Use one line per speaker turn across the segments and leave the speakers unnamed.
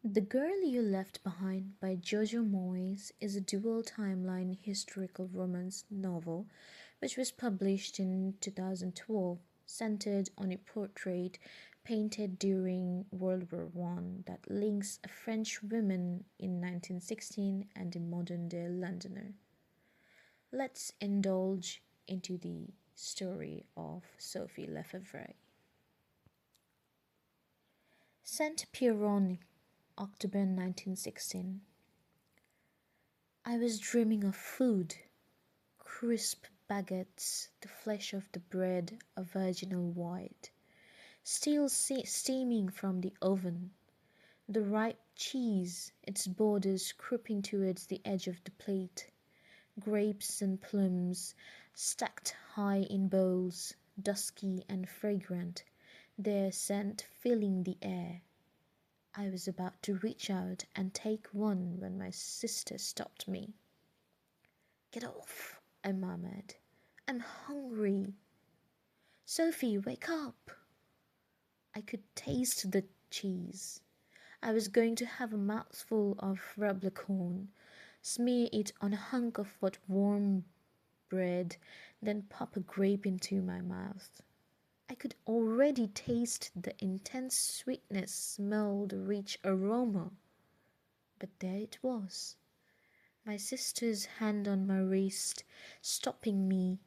The Girl You Left Behind by Jojo Moyes is a dual timeline historical romance novel which was published in 2012, centered on a portrait painted during World War One that links a French woman in 1916 and a modern day Londoner. Let's indulge into the story of Sophie Lefebvre. Saint Piron, October 1916. I was dreaming of food, crisp baguettes, the flesh of the bread a virginal white, still steaming from the oven, the ripe cheese, its borders creeping towards the edge of the plate, grapes and plums stacked high in bowls, dusky and fragrant, their scent filling the air. I was about to reach out and take one when my sister stopped me. "Get off," I murmured. "I'm hungry." "Sophie, wake up." I could taste the cheese. I was going to have a mouthful of reblochon, smear it on a hunk of what warm bread, then pop a grape into my mouth. I could already taste the intense sweetness, smell the rich aroma. But there it was, my sister's hand on my wrist, stopping me.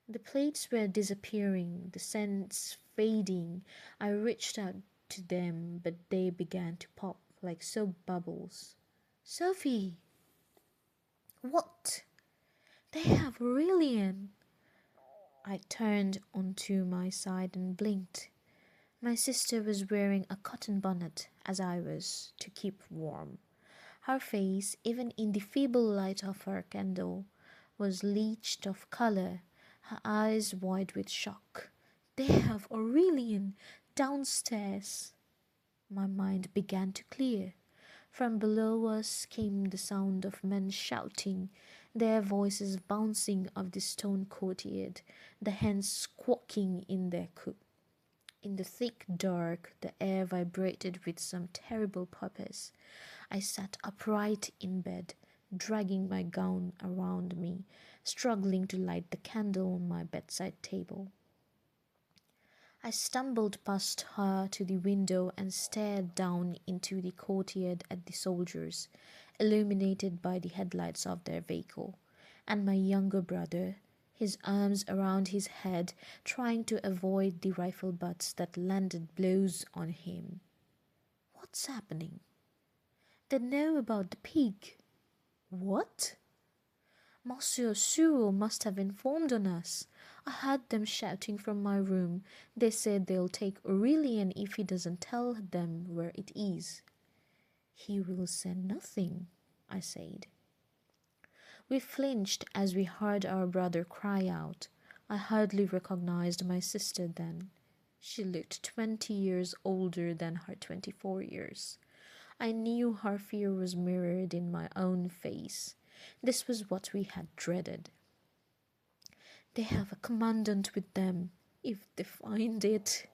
The plates were disappearing, the scents fading. I reached out to them, but they began to pop like soap bubbles. "Sophie!" "What?" "They have Aurelian." I turned onto my side and blinked. My sister was wearing a cotton bonnet, as I was, to keep warm. Her face, even in the feeble light of her candle, was bleached of color, her eyes wide with shock. "They have Aurelian downstairs." My mind began to clear. From below us came the sound of men shouting, their voices bouncing off the stone courtyard, the hens squawking in their coop. In the thick dark, the air vibrated with some terrible purpose. I sat upright in bed, dragging my gown around me, struggling to light the candle on my bedside table. I stumbled past her to the window and stared down into the courtyard at the soldiers, illuminated by the headlights of their vehicle, and my younger brother, his arms around his head, trying to avoid the rifle butts that landed blows on him. What's happening? They know about the pig. What? Monsieur Sewell must have informed on us. I heard them shouting from my room. They said they'll take Aurelian if he doesn't tell them where it is. He will say nothing, I said. We flinched as we heard our brother cry out. I hardly recognized my sister then. She looked 20 years older than her 24 years. I knew her fear was mirrored in my own face. This was what we had dreaded. "They have a commandant with them. If they find it,"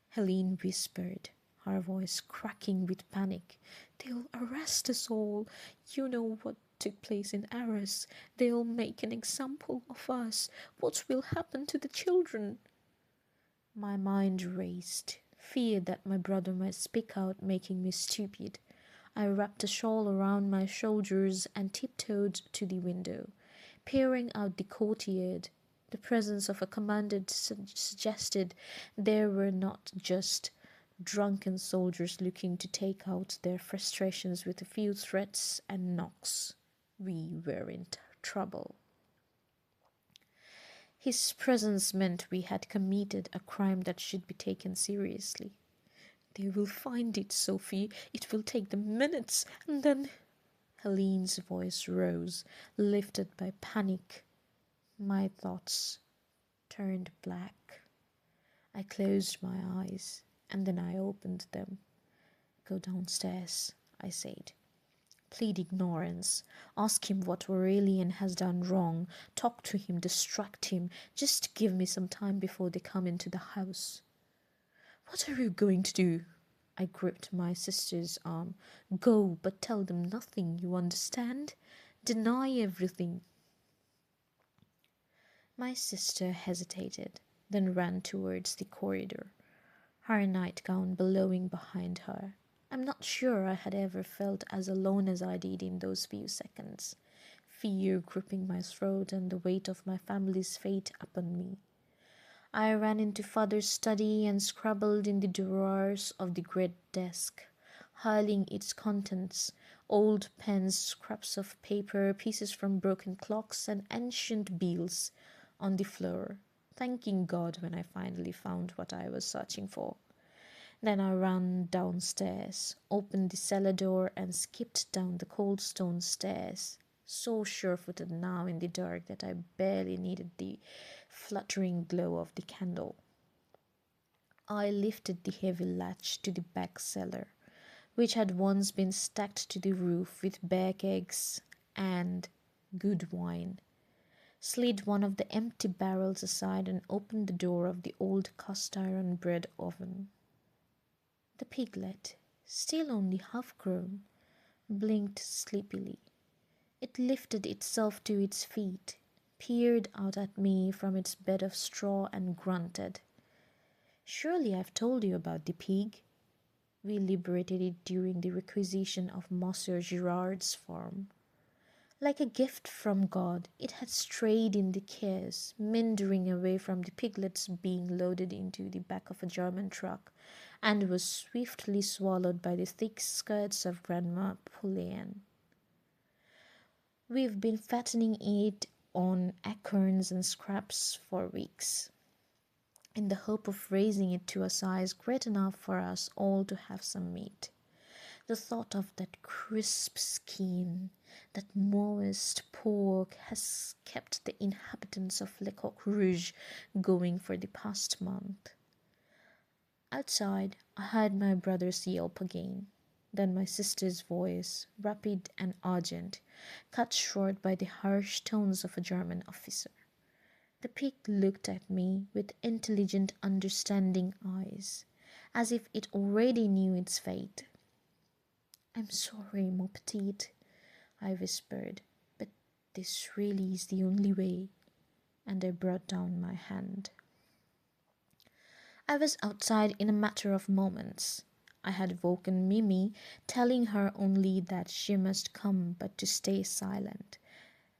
Helene whispered, her voice cracking with panic. "They'll arrest us all. You know what took place in Arras. They'll make an example of us. What will happen to the children?" My mind raced, fear that my brother might speak out, making me stupid. I wrapped a shawl around my shoulders and tiptoed to the window, peering out the courtyard. The presence of a commandant suggested there were not just drunken soldiers looking to take out their frustrations with a few threats and knocks. We were in trouble. His presence meant we had committed a crime that should be taken seriously. "They will find it, Sophie. It will take them minutes, and then—" Helene's voice rose, lifted by panic. My thoughts turned black. I closed my eyes, and then I opened them. "Go downstairs," I said. "Plead ignorance. Ask him what Aurelian has done wrong. Talk to him, distract him. Just give me some time before they come into the house." "What are you going to do?" I gripped my sister's arm. Go, but tell them nothing, you understand? Deny everything. My sister hesitated, then ran towards the corridor, her nightgown billowing behind her. I'm not sure I had ever felt as alone as I did in those few seconds, fear gripping my throat and the weight of my family's fate upon me. I ran into father's study and scrabbled in the drawers of the great desk, hurling its contents, old pens, scraps of paper, pieces from broken clocks, and ancient bills, on the floor, thanking God when I finally found what I was searching for. Then I ran downstairs, opened the cellar door, and skipped down the cold stone stairs, so sure-footed now in the dark that I barely needed the fluttering glow of the candle. I lifted the heavy latch to the back cellar, which had once been stacked to the roof with bear kegs and good wine, slid one of the empty barrels aside, and opened the door of the old cast-iron bread oven. The piglet, still only half-grown, blinked sleepily. It lifted itself to its feet, peered out at me from its bed of straw, and grunted. Surely I've told you about the pig. We liberated it during the requisition of Monsieur Girard's farm. Like a gift from God, it had strayed in the chaos, meandering away from the piglets being loaded into the back of a German truck, and was swiftly swallowed by the thick skirts of Grandma Poulian. We've been fattening it on acorns and scraps for weeks, in the hope of raising it to a size great enough for us all to have some meat. The thought of that crisp skin, that moist pork, has kept the inhabitants of Le Coq Rouge going for the past month. Outside, I heard my brother's yelp again. Then my sister's voice, rapid and urgent, cut short by the harsh tones of a German officer. The pig looked at me with intelligent, understanding eyes, as if it already knew its fate. I'm sorry, mon petit, I whispered, but this really is the only way, and I brought down my hand. I was outside in a matter of moments. I had woken Mimi, telling her only that she must come but to stay silent.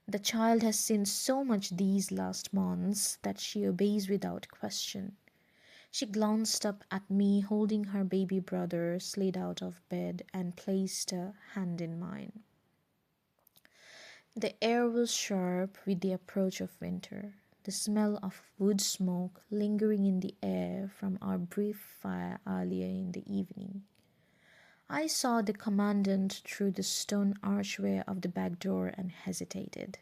The child has seen so much these last months that she obeys without question. She glanced up at me, holding her baby brother, slid out of bed, and placed a hand in mine. The air was sharp with the approach of winter, the smell of wood smoke lingering in the air from our brief fire earlier in the evening. I saw the commandant through the stone archway of the back door and hesitated.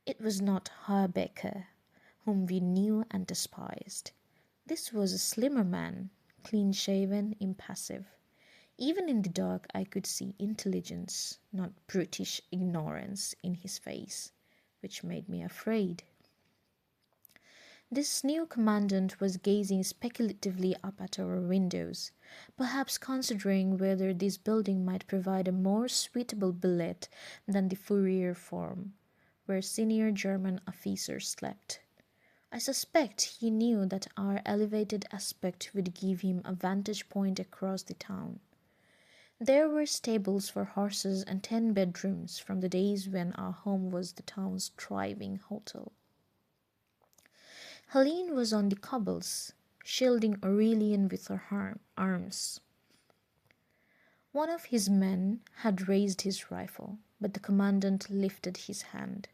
It was not Herr Becker, whom we knew and despised. This was a slimmer man, clean-shaven, impassive. Even in the dark I could see intelligence, not brutish ignorance, in his face, which made me afraid. This new commandant was gazing speculatively up at our windows, perhaps considering whether this building might provide a more suitable billet than the Fourier Farm, where senior German officers slept. I suspect he knew that our elevated aspect would give him a vantage point across the town. There were stables for horses and 10 bedrooms from the days when our home was the town's thriving hotel. Helene was on the cobbles, shielding Aurelian with her arms. One of his men had raised his rifle, but the commandant lifted his hand.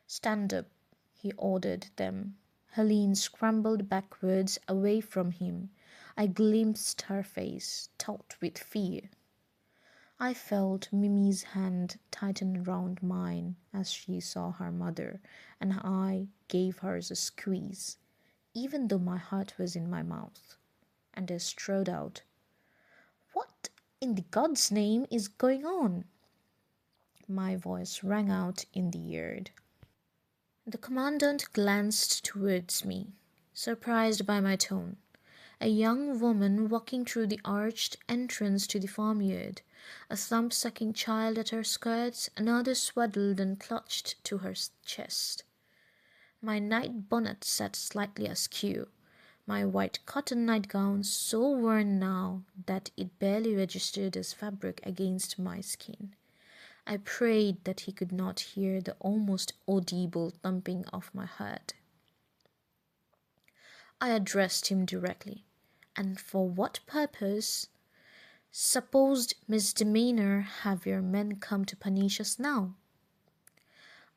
"Stand up," he ordered them. Helene scrambled backwards away from him. I glimpsed her face, taut with fear. I felt Mimi's hand tighten round mine as she saw her mother, and I gave hers a squeeze, even though my heart was in my mouth, and I strode out. "What in the God's name is going on?" My voice rang out in the yard. The commandant glanced towards me, surprised by my tone, A young woman walking through the arched entrance to the farmyard, a thumb-sucking child at her skirts, another swaddled and clutched to her chest. My night bonnet sat slightly askew, my white cotton nightgown so worn now that it barely registered as fabric against my skin. I prayed that he could not hear the almost audible thumping of my heart. I addressed him directly. And for what purpose, supposed misdemeanor, have your men come to punish us now?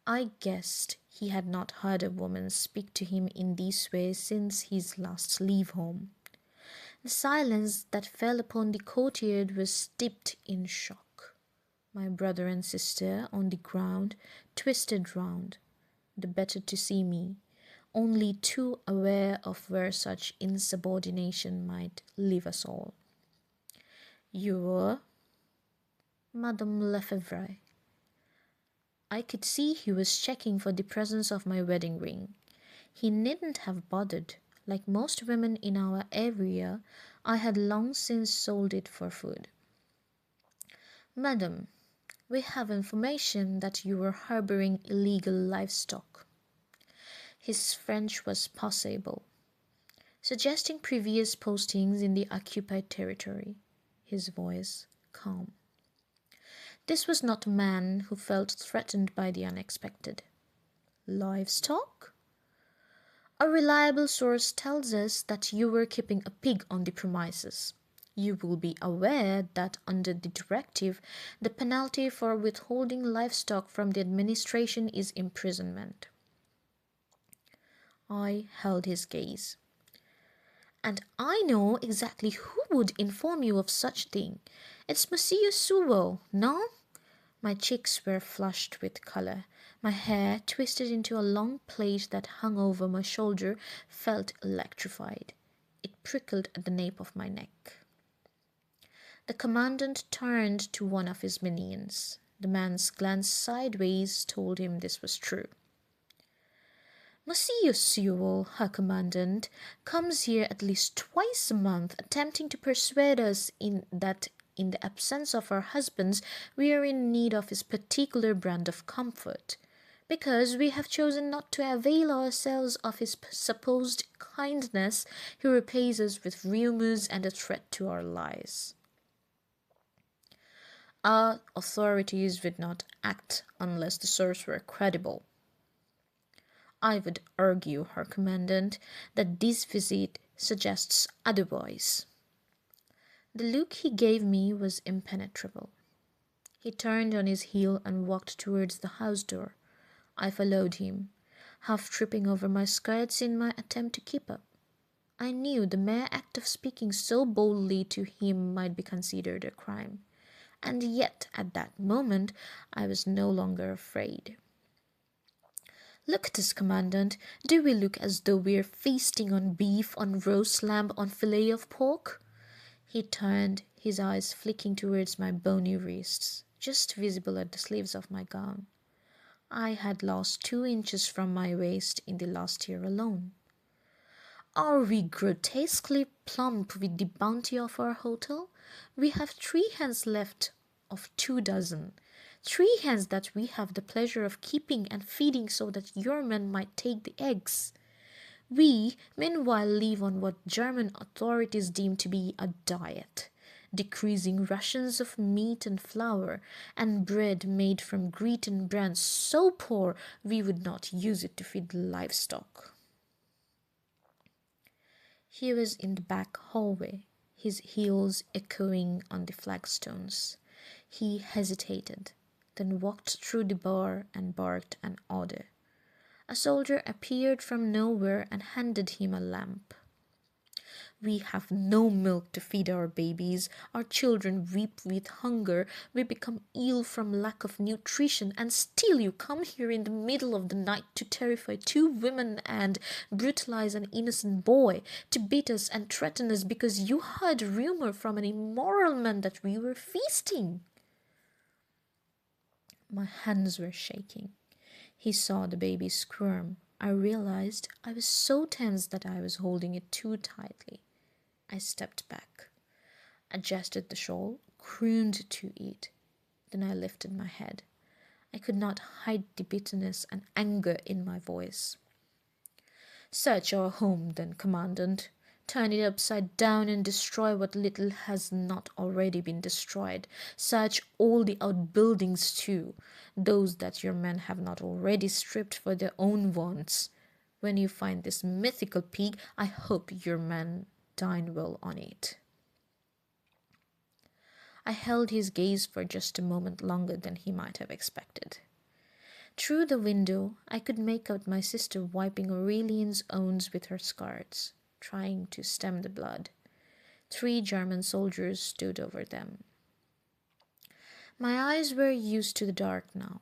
I guessed he had not heard a woman speak to him in this way since his last leave home. The silence that fell upon the courtyard was steeped in shock. My brother and sister, on the ground, twisted round, the better to see me, only too aware of where such insubordination might leave us all. You were? Madame Lefebvre. I could see he was checking for the presence of my wedding ring. He needn't have bothered. Like most women in our area, I had long since sold it for food. Madam, we have information that you were harboring illegal livestock. His French was passable, suggesting previous postings in the occupied territory, his voice calm. This was not a man who felt threatened by the unexpected. Livestock? A reliable source tells us that you were keeping a pig on the premises. You will be aware that under the directive, the penalty for withholding livestock from the administration is imprisonment. I held his gaze. And I know exactly who would inform you of such thing. It's Monsieur Sewell, no? My cheeks were flushed with colour. My hair, twisted into a long plait that hung over my shoulder, felt electrified. It prickled at the nape of my neck. The commandant turned to one of his minions. The man's glance sideways told him this was true. Monsieur Sewell, her commandant, comes here at least twice a month, attempting to persuade us that in the absence of our husbands we are in need of his particular brand of comfort. Because we have chosen not to avail ourselves of his supposed kindness, he repays us with rumours and a threat to our lives. Our authorities would not act unless the source were credible. I would argue, Her Commandant, that this visit suggests otherwise. The look he gave me was impenetrable. He turned on his heel and walked towards the house door. I followed him, half tripping over my skirts in my attempt to keep up. I knew the mere act of speaking so boldly to him might be considered a crime, and yet at that moment I was no longer afraid. Look at us, Commandant. Do we look as though we're feasting on beef, on roast lamb, on fillet of pork? He turned, his eyes flicking towards my bony wrists, just visible at the sleeves of my gown. I had lost 2 inches from my waist in the last year alone. Are we grotesquely plump with the bounty of our hotel? We have 3 hens left of 2 dozen. 3 hens that we have the pleasure of keeping and feeding so that your men might take the eggs. We, meanwhile, live on what German authorities deem to be a diet, decreasing rations of meat and flour, and bread made from gluten bran so poor we would not use it to feed livestock. He was in the back hallway, his heels echoing on the flagstones. He hesitated, then walked through the bar and barked an order. A soldier appeared from nowhere and handed him a lamp. We have no milk to feed our babies. Our children weep with hunger. We become ill from lack of nutrition, and still you come here in the middle of the night to terrify 2 women and brutalize an innocent boy, to beat us and threaten us because you heard a rumor from an immoral man that we were feasting. My hands were shaking. He saw the baby squirm. I realized I was so tense that I was holding it too tightly. I stepped back, adjusted the shawl, crooned to it. Then I lifted my head. I could not hide the bitterness and anger in my voice. "Search our home, then, Commandant. Turn it upside down and destroy what little has not already been destroyed. Search all the outbuildings, too, those that your men have not already stripped for their own wants. When you find this mythical pig, I hope your men dine well on it." I held his gaze for just a moment longer than he might have expected. Through the window, I could make out my sister wiping Aurelian's wounds with her skirts, trying to stem the blood. 3 German soldiers stood over them. My eyes were used to the dark now,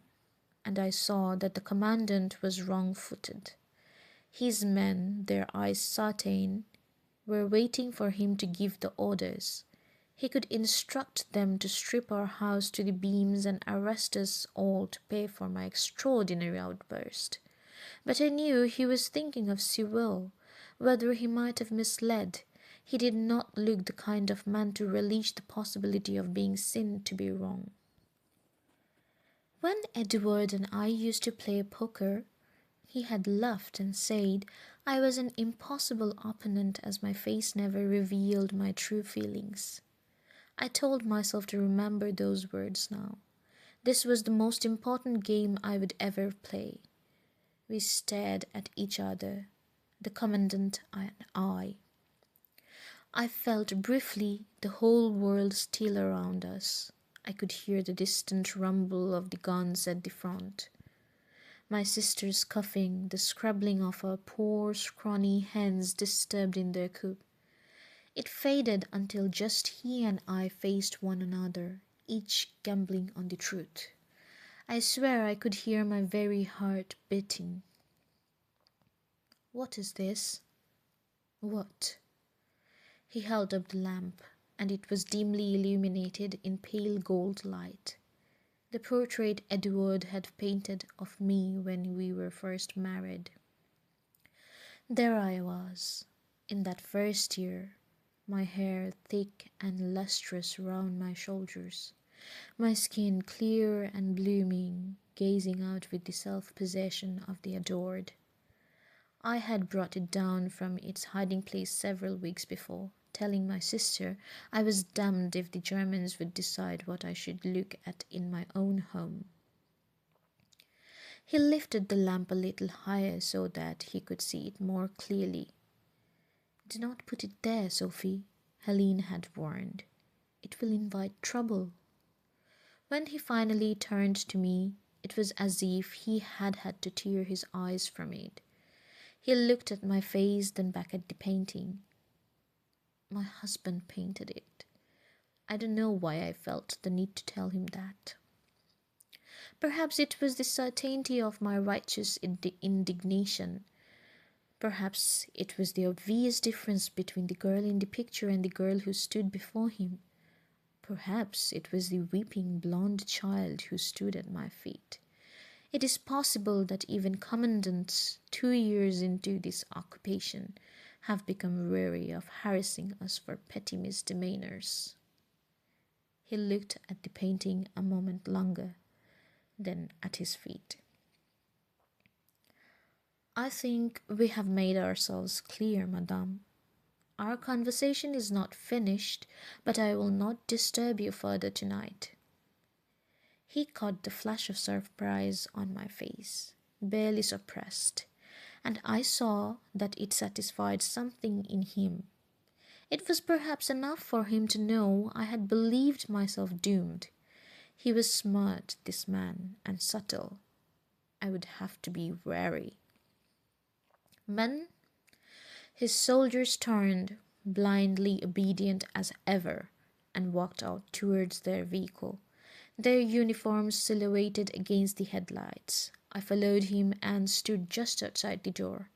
and I saw that the commandant was wrong-footed. His men, their eyes certain, were waiting for him to give the orders. He could instruct them to strip our house to the beams and arrest us all to pay for my extraordinary outburst. But I knew he was thinking of Sewell. Whether he might have misled, he did not look the kind of man to relish the possibility of being seen to be wrong. When Edward and I used to play poker, he had laughed and said I was an impossible opponent as my face never revealed my true feelings. I told myself to remember those words now. This was the most important game I would ever play. We stared at each other, the commandant and I. I felt briefly the whole world still around us. I could hear the distant rumble of the guns at the front. My sister's coughing, the scrabbling of our poor, scrawny hands disturbed in their coop. It faded until just he and I faced one another, each gambling on the truth. I swear I could hear my very heart beating. "What is this?" "What?" He held up the lamp, and it was dimly illuminated in pale gold light. The portrait Edward had painted of me when we were first married. There I was, in that first year, my hair thick and lustrous round my shoulders, my skin clear and blooming, gazing out with the self-possession of the adored. I had brought it down from its hiding-place several weeks before, telling my sister I was damned if the Germans would decide what I should look at in my own home. He lifted the lamp a little higher so that he could see it more clearly. "Do not put it there, Sophie," Helene had warned. "It will invite trouble." When he finally turned to me, it was as if he had had to tear his eyes from it. He looked at my face, then back at the painting. "My husband painted it." I don't know why I felt the need to tell him that. Perhaps it was the certainty of my righteous indignation. Perhaps it was the obvious difference between the girl in the picture and the girl who stood before him. Perhaps it was the weeping blonde child who stood at my feet. It is possible that even commandants, 2 years into this occupation, have become weary of harassing us for petty misdemeanors. He looked at the painting a moment longer, then at his feet. "I think we have made ourselves clear, madame. Our conversation is not finished, but I will not disturb you further tonight." He caught the flash of surprise on my face, barely suppressed, and I saw that it satisfied something in him. It was perhaps enough for him to know I had believed myself doomed. He was smart, this man, and subtle. I would have to be wary. "Men," his soldiers turned, blindly obedient as ever, and walked out towards their vehicle, their uniforms silhouetted against the headlights. I followed him and stood just outside the door.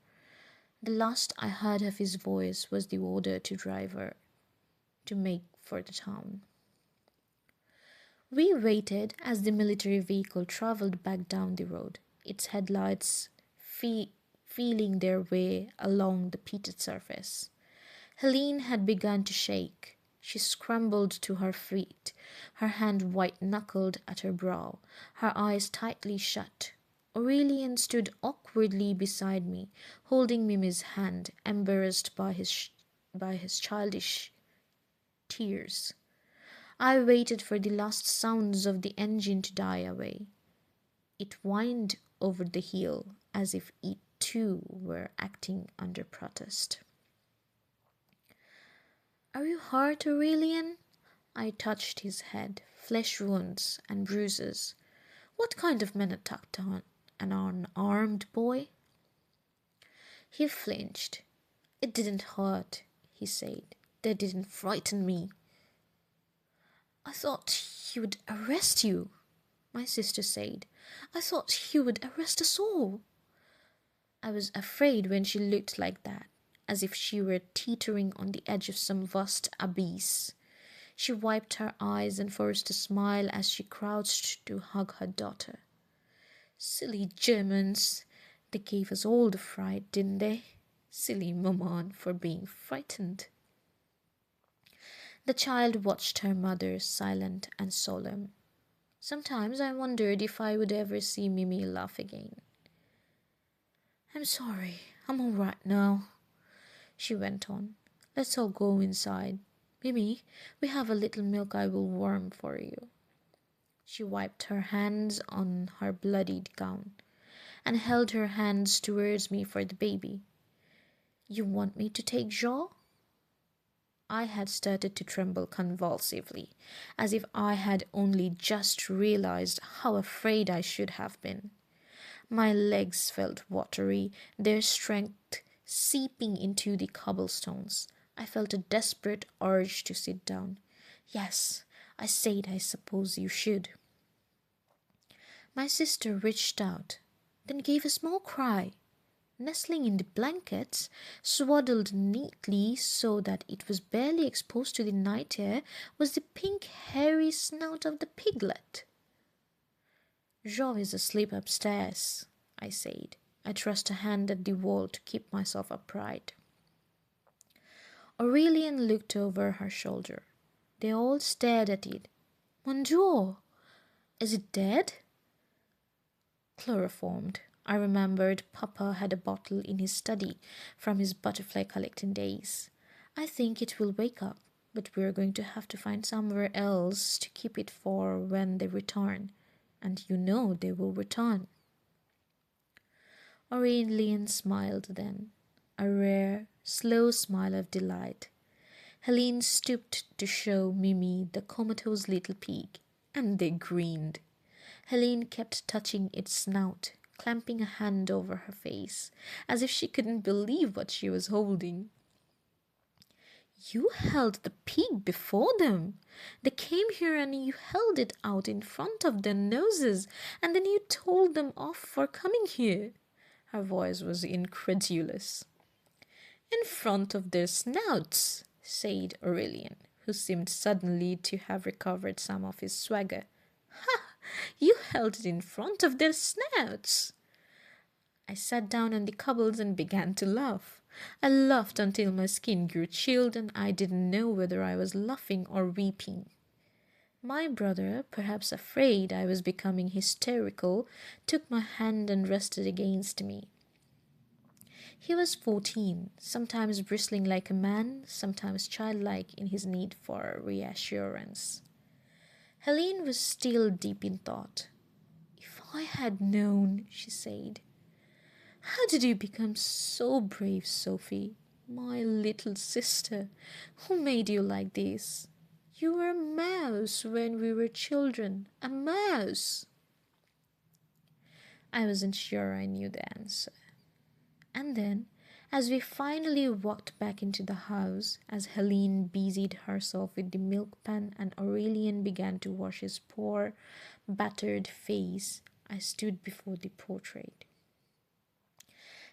The last I heard of his voice was the order to driver to make for the town. We waited as the military vehicle travelled back down the road, its headlights feeling their way along the pitted surface. Helene had begun to shake. She scrambled to her feet, her hand white-knuckled at her brow, her eyes tightly shut. Aurelian stood awkwardly beside me, holding Mimi's hand, embarrassed by his childish tears. I waited for the last sounds of the engine to die away. It whined over the hill as if it too were acting under protest. Are you hurt, Aurelian? I touched his head, flesh wounds and bruises. What kind of men attacked on an unarmed boy? He flinched. It didn't hurt, he said. They didn't frighten me. I thought he would arrest you, my sister said. I thought he would arrest us all. I was afraid when she looked like that, as if she were teetering on the edge of some vast abyss. She wiped her eyes and forced a smile as she crouched to hug her daughter. Silly Germans! They gave us all the fright, didn't they? Silly maman for being frightened. The child watched her mother, silent and solemn. Sometimes I wondered if I would ever see Mimi laugh again. I'm sorry, I'm all right now, she went on. Let's all go inside. Mimi, we have a little milk I will warm for you. She wiped her hands on her bloodied gown and held her hands towards me for the baby. You want me to take Jo? I had started to tremble convulsively, as if I had only just realized how afraid I should have been. My legs felt watery, their strength seeping into the cobblestones. I felt a desperate urge to sit down. Yes, I said I suppose you should. My sister reached out, then gave a small cry. Nestling in the blankets, swaddled neatly so that it was barely exposed to the night air, was the pink, hairy snout of the piglet. Jo is asleep upstairs, I said. I thrust a hand at the wall to keep myself upright. Aurelian looked over her shoulder. They all stared at it. Mon Dieu! Is it dead? Chloroformed. I remembered Papa had a bottle in his study from his butterfly collecting days. I think it will wake up, but we're going to have to find somewhere else to keep it for when they return. And you know they will return. Aurelian smiled then, a rare, slow smile of delight. Helene stooped to show Mimi the comatose little pig, and they grinned. Helene kept touching its snout, clamping a hand over her face, as if she couldn't believe what she was holding. You held the pig before them. They came here and you held it out in front of their noses, and then you told them off for coming here. Her voice was incredulous. In front of their snouts, said Aurelian, who seemed suddenly to have recovered some of his swagger. Ha! You held it in front of their snouts. I sat down on the cobbles and began to laugh. I laughed until my skin grew chilled and I didn't know whether I was laughing or weeping. My brother, perhaps afraid I was becoming hysterical, took my hand and rested against me. He was 14, sometimes bristling like a man, sometimes childlike in his need for reassurance. Helene was still deep in thought. If I had known, she said. How did you become so brave, Sophie? My little sister, who made you like this? You were a mouse when we were children, a mouse. I wasn't sure I knew the answer. And then, as we finally walked back into the house, as Helene busied herself with the milk pan and Aurelian began to wash his poor, battered face, I stood before the portrait.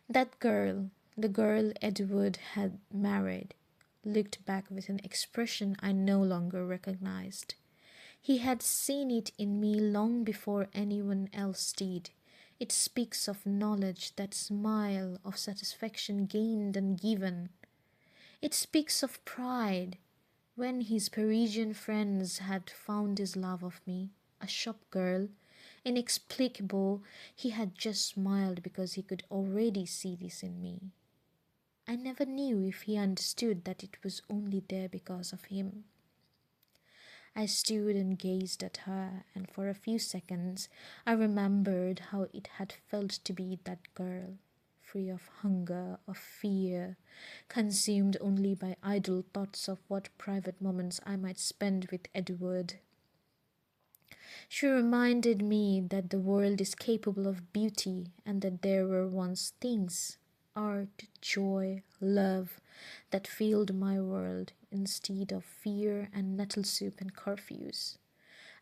That girl, the girl Edward had married, looked back with an expression I no longer recognized. He had seen it in me long before anyone else did. It speaks of knowledge, that smile of satisfaction gained and given. It speaks of pride. When his Parisian friends had found his love of me, a shop girl, inexplicable, he had just smiled because he could already see this in me. I never knew if he understood that it was only there because of him. I stood and gazed at her, and for a few seconds I remembered how it had felt to be that girl, free of hunger, of fear, consumed only by idle thoughts of what private moments I might spend with Edward. She reminded me that the world is capable of beauty and that there were once things, art, joy, love, that filled my world instead of fear and nettle soup and curfews.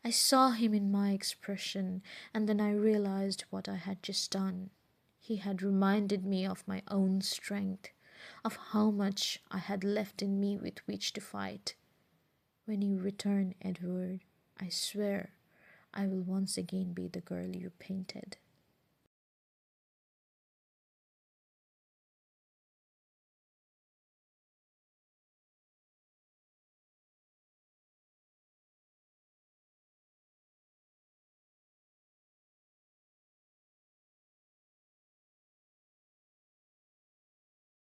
I saw him in my expression, and then I realized what I had just done. He had reminded me of my own strength, of how much I had left in me with which to fight. When you return, Edward, I swear I will once again be the girl you painted.